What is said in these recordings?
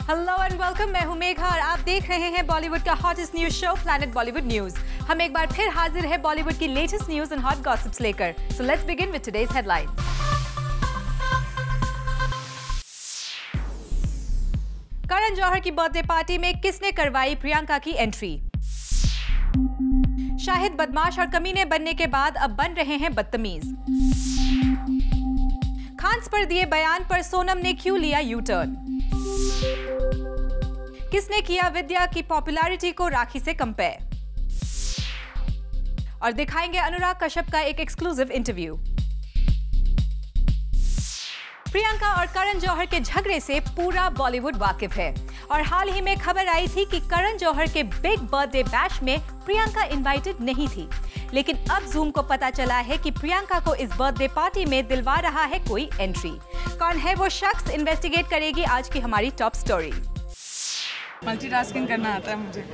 Hello and welcome, मैं हूं मेघा और आप देख रहे हैं बॉलीवुड का hottest news show planet Bollywood news. हम एक बार फिर हाजिर है बॉलीवुड की latest news and hot gossips लेकर। So let's begin with today's headlines. Karan Johar की बर्थडे पार्टी में किसने करवाई प्रियंका की एंट्री? शाहिद बदमाश और कमीने बनने के बाद अब बन रहे हैं बदतमीज। खान्स पर दिए बयान पर सोनम ने क्यों लिया यू टर्न? किसने किया विद्या की पॉपुलैरिटी को राखी से कंपेयर? और दिखाएंगे अनुराग कश्यप का एक एक्सक्लूसिव इंटरव्यू। प्रियंका और करण जौहर के झगड़े से पूरा बॉलीवुड वाकिफ है और हाल ही में खबर आई थी कि करण जौहर के बिग बर्थडे बैश में प्रियंका इनवाइटेड नहीं थी, लेकिन अब जूम को पता चला है कि प्रियंका को इस बर्थडे पार्टी में दिलवा रहा है कोई एंट्री। कौन है वो शख्स, इन्वेस्टिगेट करेगी आज की हमारी टॉप स्टोरी। मल्टीटास्किंग करना आता है मुझे,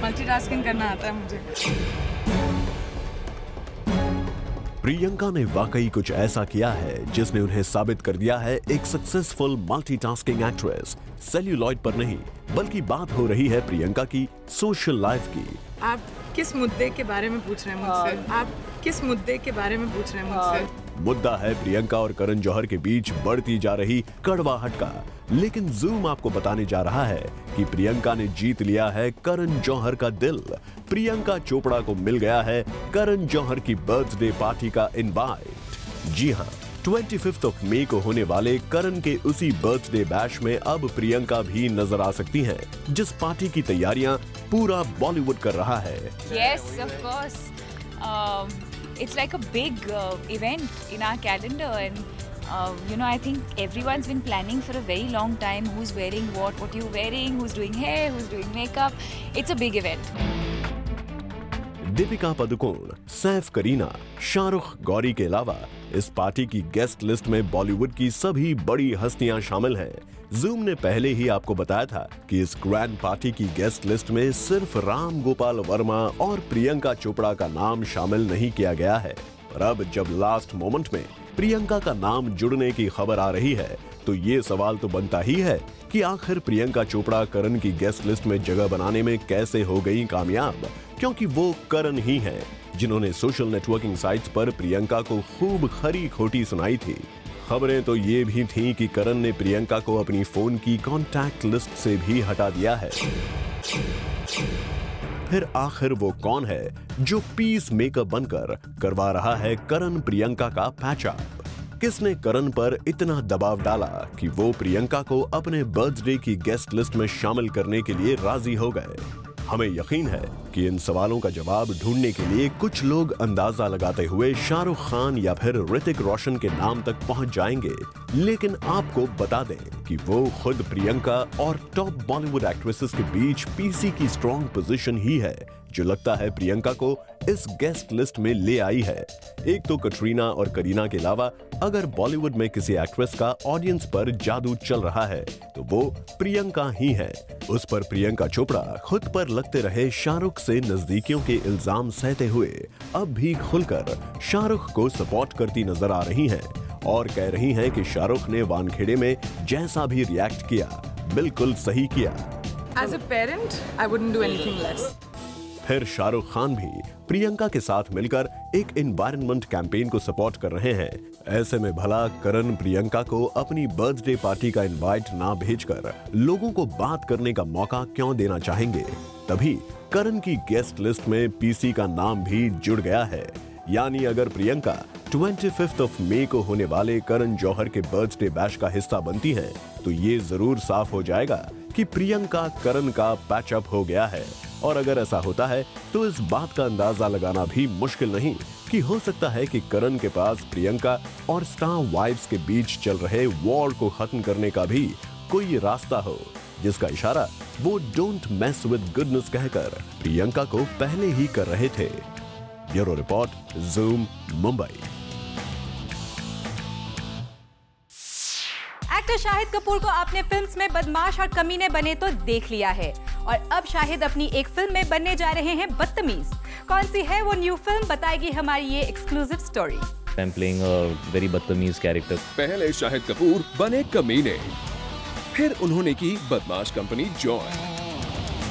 मल्टीटास्किंग करना आता है मुझे। प्रियंका ने वाकई कुछ ऐसा किया है जिसने उन्हें साबित कर दिया है एक सक्सेसफुल मल्टीटास्किंग एक्ट्रेस। सेल्यूलॉइड पर नहीं, बल्कि बात हो रही है प्रियंका की सोशल लाइफ की। आप किस मुद्दे के बारे में पूछ रहे हैं मुझसे? आप किस मुद्दे के बारे में पूछ रहे हैं मुझसे? मुद्दा है प्रियंका और करण जौहर के बीच बढ़ती जा रही कड़वाहट का, लेकिन जूम आपको बताने जा रहा है कि प्रियंका ने जीत लिया है करण जौहर का दिल। प्रियंका चोपड़ा को मिल गया है करण जौहर की बर्थडे पार्टी का इनवाइट। जी हाँ, 25 मई को होने वाले करण के उसी बर्थडे बैश में अब प्रियंका भी नजर आ सकती हैं, जिस पार्टी की तैयारियां पूरा बॉलीवुड कर रहा है। Yes, of course. It's like a big event in our calendar, and I think everyone's been planning for a very long time. Who's wearing what you're wearing, who's doing hair, who's doing makeup. It's a big event. Deepika Padukone, Saif Kareena, Shahrukh, Gauri के अलावा इस party की guest list में बॉलीवुड की सभी बड़ी हस्तियां शामिल हैं। जूम ने पहले ही आपको बताया था कि इस ग्रैंड पार्टी की गेस्ट लिस्ट में सिर्फ राम गोपाल वर्मा और प्रियंका चोपड़ा का नाम शामिल नहीं किया गया है। पर अब जब लास्ट मोमेंट में प्रियंका का नाम जुड़ने की खबर आ रही है, तो ये सवाल तो बनता ही है कि आखिर प्रियंका चोपड़ा करण की गेस्ट लिस्ट में जगह बनाने में कैसे हो गई कामयाब, क्योंकि वो करण ही हैं जिन्होंने सोशल नेटवर्किंग साइट्स पर प्रियंका को खूब खरी खोटी सुनाई थी। खबरें तो ये भी थीं कि करण ने प्रियंका को अपनी फोन की कॉन्टैक्ट लिस्ट से भी हटा दिया है। फिर आखिर वो कौन है जो पीस मेकर बनकर करवा रहा है करण प्रियंका का पैचअप? किसने करण पर इतना दबाव डाला कि वो प्रियंका को अपने बर्थडे की गेस्ट लिस्ट में शामिल करने के लिए राजी हो गए? हमें यकीन है कि इन सवालों का जवाब ढूंढने के लिए कुछ लोग अंदाजा लगाते हुए शाहरुख खान या फिर ऋतिक रोशन के नाम तक पहुंच जाएंगे, लेकिन आपको बता दें कि वो खुद प्रियंका और टॉप बॉलीवुड एक्ट्रेसेस के बीच पीसी की स्ट्रॉन्ग पोजीशन ही है जो लगता है प्रियंका को इस गेस्ट लिस्ट में ले आई है। एक तो कटरीना और करीना के अलावा अगर बॉलीवुड में किसी एक्ट्रेस का ऑडियंस पर जादू चल रहा है तो वो प्रियंका ही है। उस पर प्रियंका चोपड़ा खुद पर लगते रहे शाहरुख से नजदीकियों के इल्जाम सहते हुए अब भी खुलकर शाहरुख को सपोर्ट करती नजर आ रही हैं और कह रही हैं कि शाहरुख ने वानखेड़े में जैसा भी रिएक्ट किया बिल्कुल सही किया। As a parent, I wouldn't do anything less. फिर शाहरुख खान भी प्रियंका के साथ मिलकर एक एनवायरनमेंट कैंपेन को सपोर्ट कर रहे हैं। ऐसे में भला करण प्रियंका को अपनी बर्थडे पार्टी का इनवाइट ना भेजकर लोगों को बात करने का मौका क्यों देना चाहेंगे? तभी करण की गेस्ट लिस्ट में पीसी का नाम भी जुड़ गया है। यानी अगर प्रियंका 25 मई को होने वाले करण जौहर के बर्थडे बैश का हिस्सा बनती है, तो ये जरूर साफ हो जाएगा कि प्रियंका करण का पैचअप हो गया है। और अगर ऐसा होता है तो इस बात का अंदाजा लगाना भी मुश्किल नहीं कि हो सकता है कि करण के पास प्रियंका और स्टार वाइफ्स के बीच चल रहे वॉर को खत्म करने का भी कोई रास्ता हो, जिसका इशारा वो डोंट मेस विद गुडनेस कहकर प्रियंका को पहले ही कर रहे थे। Bureau report, zoom, Mumbai. Actor Shahid Kapoor को आपने फिल्म्स में बदमाश और कमीने बने तो देख लिया है और अब शाहिद अपनी एक फिल्म में बनने जा रहे हैं बदतमीज। कौन सी है वो न्यू फिल्म, बताएगी हमारी ये exclusive story. I'm playing a very बदतमीज कैरेक्टर। पहले शाहिद कपूर बने कमीने, फिर उन्होंने की बदमाश कंपनी जॉइन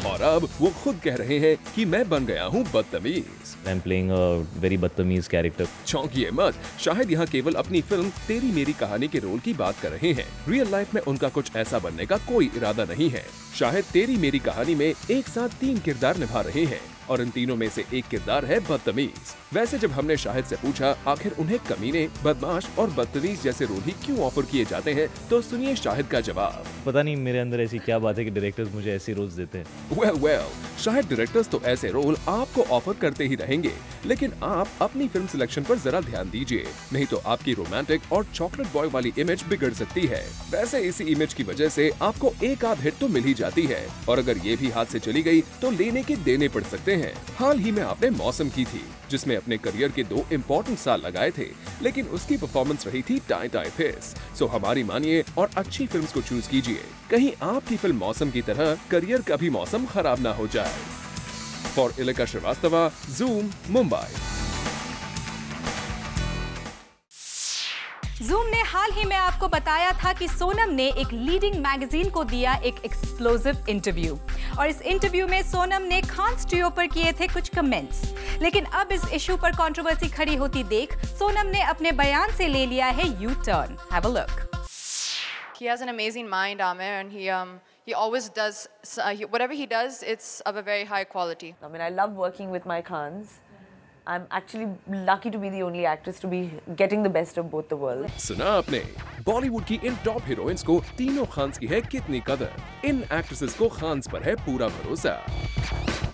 और अब वो खुद कह रहे हैं कि मैं बन गया हूँ बदतमीज। I'm playing a very बदतमीज कैरेक्टर। चौंकिए मत, शायद यहाँ केवल अपनी फिल्म तेरी मेरी कहानी के रोल की बात कर रहे हैं। रियल लाइफ में उनका कुछ ऐसा बनने का कोई इरादा नहीं है। शायद तेरी मेरी कहानी में एक साथ 3 किरदार निभा रहे हैं और इन तीनों में से एक किरदार है बदतमीज। वैसे जब हमने शाहिद से पूछा आखिर उन्हें कमीने, बदमाश और बदतमीज जैसे रोल ही क्यों ऑफर किए जाते हैं, तो सुनिए शाहिद का जवाब। पता नहीं मेरे अंदर ऐसी क्या बात है कि डायरेक्टर्स मुझे ऐसे रोल्स देते हैं। वेल, शायद डायरेक्टर्स तो ऐसे रोल आपको ऑफर करते ही रहेंगे, लेकिन आप अपनी फिल्म सिलेक्शन पर जरा ध्यान दीजिए, नहीं तो आपकी रोमांटिक और चॉकलेट बॉय वाली इमेज बिगड़ सकती है। वैसे इसी इमेज की वजह से आपको एक आध हिट तो मिल ही जाती है, और अगर ये भी हाथ से चली गई तो लेने के देने पड़ सकते हैं। हाल ही में आपने मौसम की थी, जिसमें अपने करियर के 2 इम्पोर्टेंट साल लगाए थे, लेकिन उसकी परफॉर्मेंस रही थी टाई टाई फिस। सो हमारी मानिए और अच्छी फिल्म्स को चूज कीजिए, कहीं आपकी फिल्म मौसम की तरह करियर का भी मौसम खराब ना हो जाए। फॉर इलाका श्रीवास्तवा, जूम, मुंबई। जूम ने हाल ही में आपको बताया था कि सोनम ने एक लीडिंग मैगजीन को दिया एक एक्सप्लोसिव इंटरव्यू, और इस इंटरव्यू में सोनम ने खान स्टूडियो पर किए थे कुछ कमेंट्स। लेकिन अब इस इशू पर कंट्रोवर्सी खड़ी होती देख सोनम ने अपने बयान से ले लिया है U turn. Have a look. He has an amazing mind, Aamir, and he always does whatever he does. It's of a very high quality. I mean, I love working with my Khans. I'm actually lucky to be the only actress to be getting the best of both the worlds. सुना आपने, बॉलीवुड की इन top heroines को तीनों खान्स की है कितनी कदर। इन actresses को खान्स पर है पूरा भरोसा।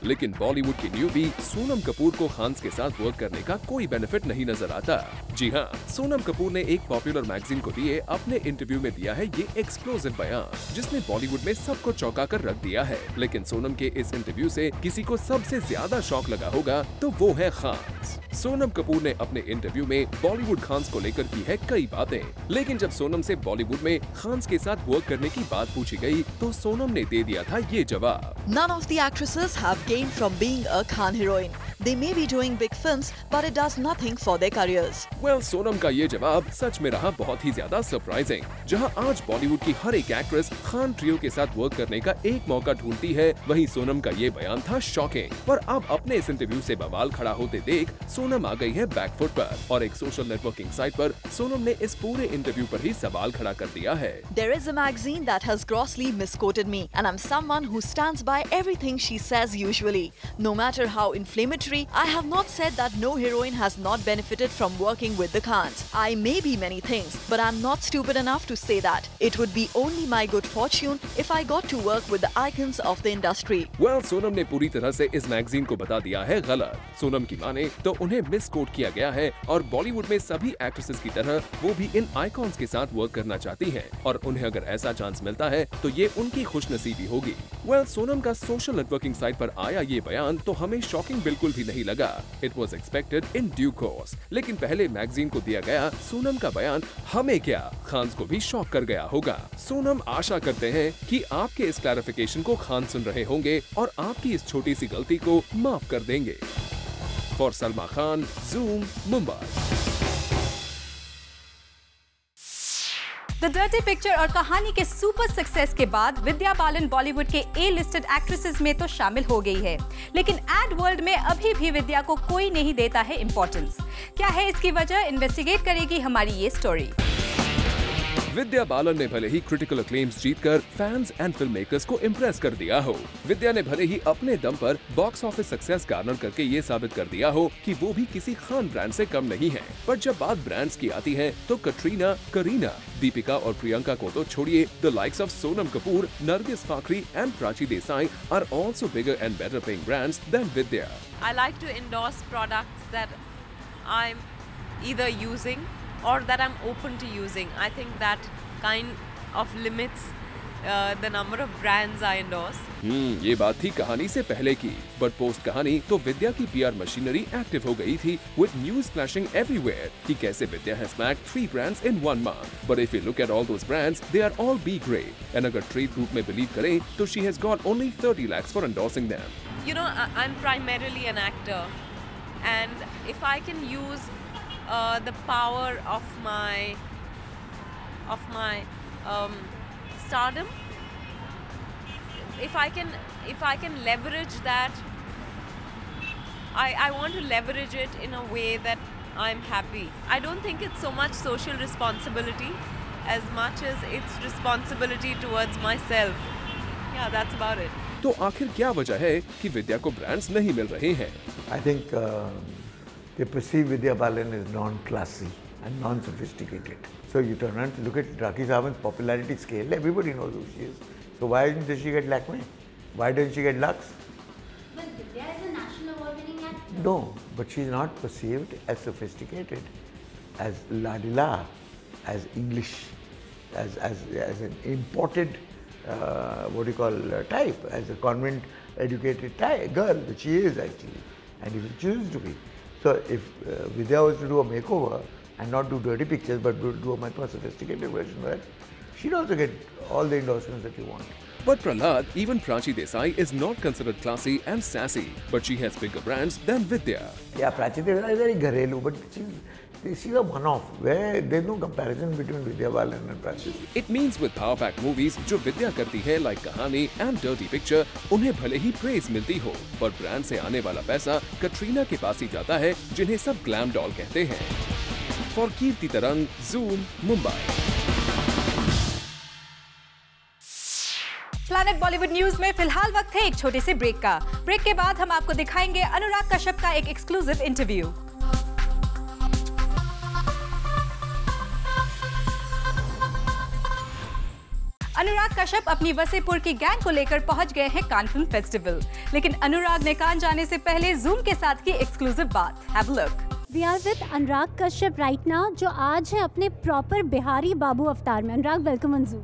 लेकिन बॉलीवुड की न्यूबी सोनम कपूर को खान्स के साथ वर्क करने का कोई बेनिफिट नहीं नजर आता। जी हाँ, सोनम कपूर ने एक पॉपुलर मैगजीन को दिए अपने इंटरव्यू में दिया है ये एक्सप्लोसिव बयान, जिसने बॉलीवुड में सबको चौंका कर रख दिया है। लेकिन सोनम के इस इंटरव्यू से किसी को सबसे ज्यादा शॉक लगा होगा तो वो है खान्स। सोनम कपूर ने अपने इंटरव्यू में बॉलीवुड खान्स को लेकर की है कई बातें, लेकिन जब सोनम से बॉलीवुड में खान्स के साथ वर्क करने की बात पूछी गई तो सोनम ने दे दिया था ये जवाब। None of the actresses have gained from being a Khan heroine. They may be doing big films, but it does nothing for their careers. Well, Sonam का ये जवाब सच में रहा बहुत ही ज्यादा सरप्राइजिंग। जहां आज बॉलीवुड की हर एक एक्ट्रेस खान ट्रियो के साथ वर्क करने का एक मौका ढूंढती है, वहीं सोनम का ये बयान था शॉकिंग। पर अब अपने इस इंटरव्यू से बवाल खड़ा होते देख सोनम आ गई है बैकफुट पर, और एक सोशल नेटवर्किंग साइट पर सोनम ने इस पूरे इंटरव्यू पर ही सवाल खड़ा कर दिया है। There is a magazine that has grossly misquoted me, and I'm someone who stands by everything she says usually. No matter how inflammatory, I have not said that no heroine has not benefited from working with the Khans. I may be many things, but I'm not stupid enough to say that. It would be only my good fortune if I got to work with the icons of the industry. Well, Sonam ने पूरी तरह से इस magazine को बता दिया है गलत। सोनम की माने तो उन्हें मिसकोट किया गया है, और बॉलीवुड में सभी एक्ट्रेसेस की तरह वो भी इन आइकॉन्स के साथ वर्क करना चाहती हैं, और उन्हें अगर ऐसा चांस मिलता है तो ये उनकी खुशनसीबी होगी। Well, सोनम का सोशल नेटवर्किंग साइट पर आया ये बयान तो हमें शॉकिंग बिल्कुल भी नहीं लगा। It was expected in due course. लेकिन पहले मैगजीन को दिया गया सोनम का बयान हमें क्या, खान्स को भी शॉक कर गया होगा। सोनम आशा करते हैं कि आपके इस क्लैरिफिकेशन को खान सुन रहे होंगे और आपकी इस छोटी सी गलती को माफ कर देंगे। For Salma Khan, zoom, Mumbai. The dirty picture और कहानी के सुपर सक्सेस के बाद विद्या बालन बॉलीवुड के ए लिस्टेड एक्ट्रेसेस में तो शामिल हो गई है, लेकिन एड वर्ल्ड में अभी भी विद्या को कोई नहीं देता है इंपॉर्टेंस। क्या है इसकी वजह, इन्वेस्टिगेट करेगी हमारी ये स्टोरी। विद्या बालन ने भले ही क्रिटिकल अक्लेम्स जीतकर फैंस एंड फिल्म मेकर्स को इम्प्रेस कर दिया हो, विद्या ने भले ही अपने दम पर बॉक्स ऑफिस सक्सेस गार्नर करके ये साबित कर दिया हो कि वो भी किसी खान ब्रांड से कम नहीं है, पर जब बात ब्रांड्स की आती है तो कटरीना, करीना, दीपिका और प्रियंका को तो छोड़िए, the likes of Sonam Kapoor, Nargis Fakhri and Prachi Desai are also bigger and better paying brands than Vidya. I like to endorse products that I'm either using or that I'm open to using. I think that kind of limits the number of brands I endorse. ये बात थी कहानी से पहले की, but post कहानी तो विद्या की PR मशीनरी एक्टिव हो गई थी, with news flashing everywhere कि कैसे विद्या has snagged 3 brands in 1 month. But if you look at all those brands, they are all B grade. And अगर trade group में believe करें तो she has got only 30 lakhs for endorsing them. You know, I'm primarily an actor, and if I can use the power of my stardom, if I can leverage that, I want to leverage it in a way that I'm happy. I don't think it's so much social responsibility as much as it's responsibility towards myself. Yeah, that's about it. तो आखिर क्या वजह है कि विद्या को brands नहीं मिल रहे हैं? I think they perceive Vidya Balan as non-classy and non-sophisticated. So you turn around to look at Rakhi Sawant's popularity scale. Everybody knows who she is. So why doesn't she get Lakme? Why doesn't she get Lux? But Vidya is a national award-winning actress. No, but she's not perceived as sophisticated, as ladila, as English, as an imported type, as a convent-educated girl, which she is actually, and if she chooses to be. So if Vidya was to do a makeover and not do dirty pictures, but do a much more sophisticated version of that, she'd also get all the endorsements that you want. But Prahlad, even Prachi Desai is not considered classy and sassy, but she has bigger brands than Vidya. Yeah, Prachi Desai is very gharelu, but she's a one-off, where there's no comparison between Vidya Balan and Prachi. It means with power-packed movies, जो विद्या करती है like कहानी and dirty picture, उन्हें भले ही praise मिलती हो, पर brand से आने वाला पैसा कटरीना के पास ही जाता है, जिन्हें सब ग्लैम डॉल कहते हैं। For कीर्ति तरंग, Zoom, Mumbai. Planet Bollywood news में फिलहाल वक्त है एक छोटे से ब्रेक का। ब्रेक के बाद हम आपको दिखाएंगे अनुराग कश्यप का एक एक्सक्लूसिव इंटरव्यू। अनुराग कश्यप अपनी वसेपुर की गैंग को लेकर पहुंच गए हैं कान फिल्म फेस्टिवल, लेकिन अनुराग ने कान जाने से पहले जूम के साथ की एक्सक्लूसिव बात। Have a look. We are with Anurag Kashyap right now, जो आज है अपने प्रॉपर बिहारी बाबू अवतार में। Anurag, welcome on Zoom.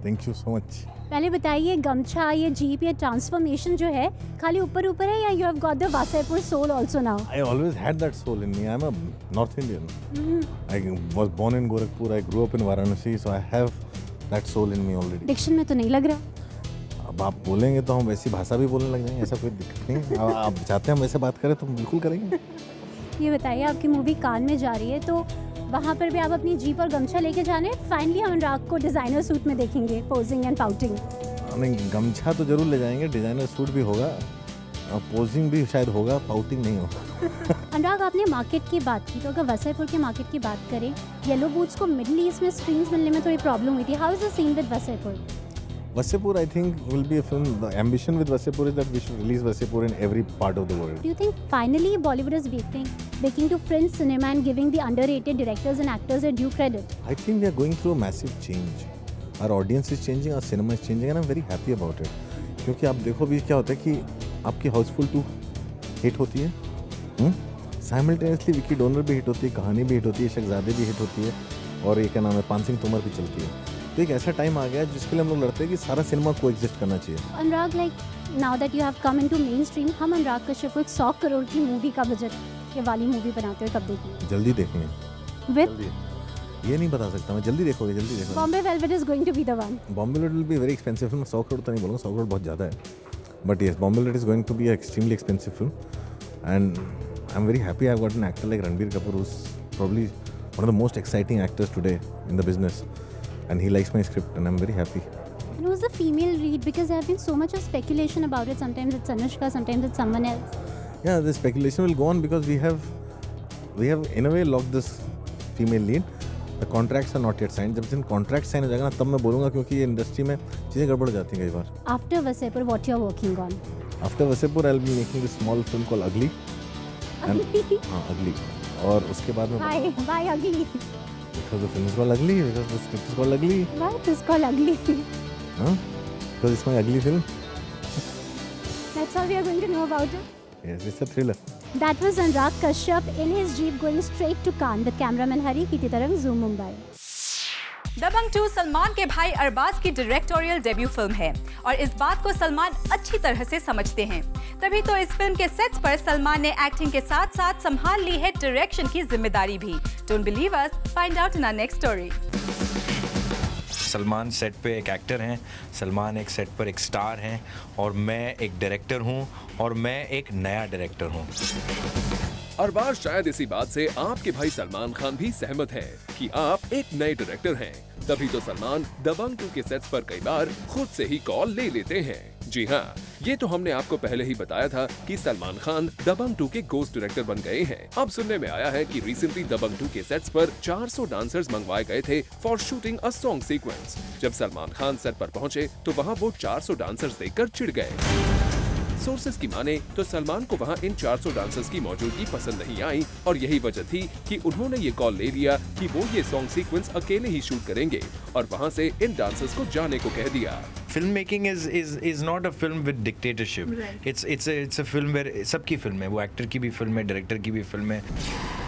Thank you so much. पहले बताइए, गमछा, ये जीप, ये ट्रांसफॉर्मेशन जो है खाली ऊपर ऊपर है या you have got the Wasseypur soul also now? I always had that soul in me. I'm a North Indian. I was born in Gorakhpur. I grew up in Varanasi, so I have that soul in me already. Diction में तो नहीं लग रहा। अब आप बोलेंगे तो हम वैसी भाषा भी बोलने लग जाएंगे, ऐसा कोई दिक्कत नहीं। आप चाहते हैं हम वैसे बात करें तो हम बिल्कुल करेंगे। ये बताइए, आपकी मूवी कान में जा रही है तो वहाँ पर भी आप अपनी जीप और गमछा लेके जाने? फाइनली हम अनुराग को डिजाइनर सूट में देखेंगे, पोजिंग एंड पाउटिंग। नहीं, गमछा तो जरूर ले जाएंगे, डिजाइनर सूट भी होगा, पोजिंग भी शायद होगा, पाउटिंग नहीं होगा। अनुराग, आपने मार्केट की बात की, तो अगर वसेपुर के मार्केट की बात करें, येलो बूट्स को मिडिल ईस्ट में स्क्रीन्स मिलने में थोड़ी प्रॉब्लम हुई थी। How is the scene with Wasseypur? Vasipur, I think, will be a film. The ambition with Vasipur is that we should release Vasipur in every part of the world. Do you think finally Bollywood is waking to French cinema and giving the underrated directors and actors their due credit? I think we are going through a massive change. Our audience is changing, our cinema is changing, and I'm very happy about it. क्योंकि आप देखो भी क्या होता है कि आपकी Housefull 2 hit होती है, साइमल्टेनियसली विकी डोनर भी हिट होती है, कहानी भी हिट होती है, शहजादे भी हिट होती है, और ये क्या नाम है, पान सिंह तोमर भी चलती है। तो एक ऐसा टाइम आ गया जिसके लिए हम लोग लड़ते हैं कि सारा सिनेमा को एग्जिस्ट करना चाहिए। Anurag, like now that you have come into mainstream, हम अनुराग कश्यप को 100 करोड़ की मूवी का बजट ये वाली मूवी बनाते हुए कब देखेंगे? जल्दी देखेंगे। विद ये नहीं बता सकता मैं, जल्दी देखोगे, जल्दी देखोगे। Bombay Velvet is going to be the one. Bombay Velvet will be very expensive film. 100 crore तो नहीं बोलूँगा, 100 करोड़ बहुत ज़्यादा है, but yes, Bombay Velvet is going to be extremely expensive film, and I am very happy I have got an actor like Ranbir Kapoor, who is probably one of the most exciting actors today in the business, and he likes my script and I'm very happy. And who's the female lead? Because there have been so much of speculation about it. Sometimes it's Anushka, sometimes it's someone else. Yeah, the speculation will go on because we have in a way locked this female lead. The contracts are not yet signed. जब contracts sign हो जाएगा ना तब मैं बोलूँगा, क्योंकि ये industry में चीज़ें गड़बड़ जाती हैं कई बार। After Vasipur, what you are working on? After Vasipur, I'll be making this small film called Ugly. Ugly. हाँ, Ugly. और उसके बाद में Why Ugly? Because the film is called Ugly, because the script is called Ugly. Why it is called Ugly? Huh? Because it's my ugly film. That's all we are going to know about it. Yes, it's a thriller. That was Anurag Kashyap in his jeep going straight to Cannes with cameraman Hari, Kirti Tarang, Zoom Mumbai. दबंग 2 सलमान के भाई अरबाज की directorial debut film है और इस बात को सलमान अच्छी तरह से समझते हैं। तभी तो इस फिल्म के सेट्स पर सलमान ने एक्टिंग के साथ साथ संभाल ली है डायरेक्शन की जिम्मेदारी भी। Don't believe us? Find out in our next story. Salman set पे एक एक्टर हैं, सलमान एक सेट पर एक स्टार हैं, और मैं एक डायरेक्टर हूं, और मैं एक नया डायरेक्टर हूं। और बात शायद इसी बात से आपके भाई सलमान खान भी सहमत हैं कि आप एक नए डायरेक्टर हैं। तभी तो सलमान दबंग 2 के सेट्स पर कई बार खुद से ही कॉल ले लेते हैं। जी हाँ, ये तो हमने आपको पहले ही बताया था कि सलमान खान दबंग 2 के गोस्ट डायरेक्टर बन गए हैं। अब सुनने में आया है कि रिसेंटली दबंग 2 के सेट्स पर 400 डांसर्स मंगवाए गए थे for shooting a song sequence. जब सलमान खान सेट पर पहुंचे तो वहां वो 400 डांसर्स देखकर चिढ़ गए। सोर्सेस की माने तो सलमान को वहां इन 400 डांसर्स की मौजूदगी पसंद नहीं आई और यही वजह थी कि उन्होंने ये कॉल ले लिया कि वो ये सॉन्ग सीक्वेंस अकेले ही शूट करेंगे और वहां से इन डांसर्स को जाने को कह दिया। Filmmaking is not a film with dictatorship. Right. It's a film where सबकी फिल्म है, वो एक्टर की भी फिल्म है, डायरेक्टर की भी फिल्म है।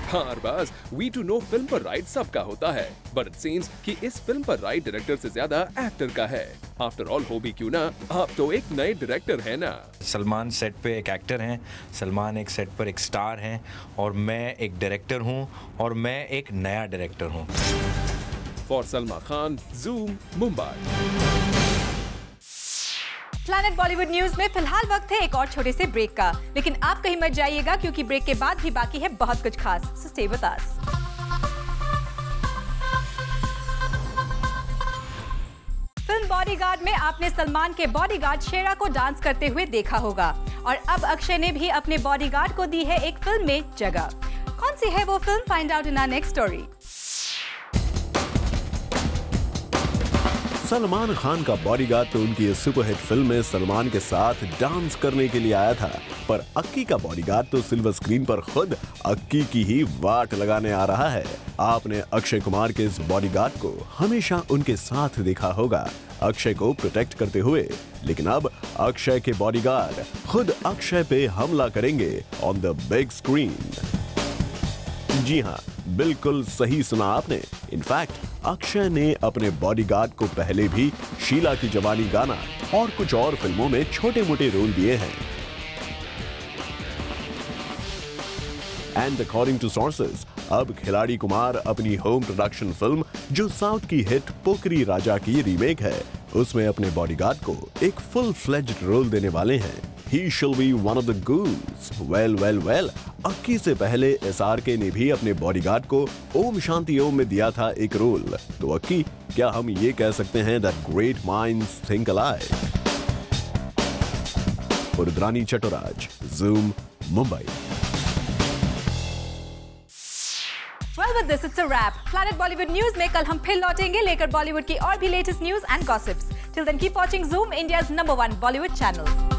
हाँ Arbaaz, We to know film पर राइट सबका होता है, बट इट सीम्स कि इस फिल्म पर राइट डायरेक्टर से ज्यादा एक्टर का है। आफ्टर ऑल हो भी क्यों ना, आप तो एक नए डायरेक्टर है ना। सलमान सेट पे एक एक्टर हैं, सलमान एक सेट पर एक स्टार हैं और मैं एक डायरेक्टर हूँ और मैं एक नया डायरेक्टर हूँ। For Salman Khan, Zoom, Mumbai. Planet Bollywood news में फिलहाल वक्त है एक और छोटे से ब्रेक का, लेकिन आप कहीं मत जाइएगा क्योंकि ब्रेक के बाद भी बाकी है बहुत कुछ खास। So stay with us. Film bodyguard में आपने सलमान के बॉडीगार्ड शेरा को डांस करते हुए देखा होगा और अब अक्षय ने भी अपने बॉडीगार्ड को दी है एक फिल्म में जगह। कौन सी है वो film? Find out in our next story. Salman Khan का बॉडीगार्ड तो उनकी सुपरहिट फिल्म में सलमान के साथ डांस करने के लिए आया था, पर अक्की का बॉडीगार्ड तो सिल्वर स्क्रीन पर खुद अक्की की ही वाट लगाने आ रहा है। आपने अक्षय कुमार के इस बॉडीगार्ड को हमेशा उनके साथ देखा होगा, अक्षय को प्रोटेक्ट करते हुए, लेकिन अब अक्षय के बॉडीगार्ड खुद अक्षय पे हमला करेंगे ऑन द बिग स्क्रीन। जी हाँ, बिल्कुल सही सुना आपने। इनफैक्ट अक्षय ने अपने बॉडीगार्ड को पहले भी शीला की जवानी गाना और कुछ और फिल्मों में छोटे मोटे रोल दिए हैं। एंड अकॉर्डिंग टू सोर्सेस, अब खिलाड़ी कुमार अपनी होम प्रोडक्शन फिल्म जो साउथ की हिट पोकरी राजा की रीमेक है, उसमें अपने बॉडीगार्ड को एक फुल फ्लेज्ड रोल देने वाले हैं। He shall be one of the ghouls. Well. अक्की से पहले SRK ने भी अपने बॉडीगार्ड को ओम शांति ओम में दिया था एक रोल। तो अक्की, क्या हम ये कह सकते हैं that great minds think alike? Rudrani Chatoraj, Zoom, Mumbai. Well, with this, it's a wrap. Planet Bollywood News में कल हम फिर लौटेंगे लेकर बॉलीवुड की और भी latest news and gossips. Till then, keep watching Zoom, India's #1 Bollywood channel.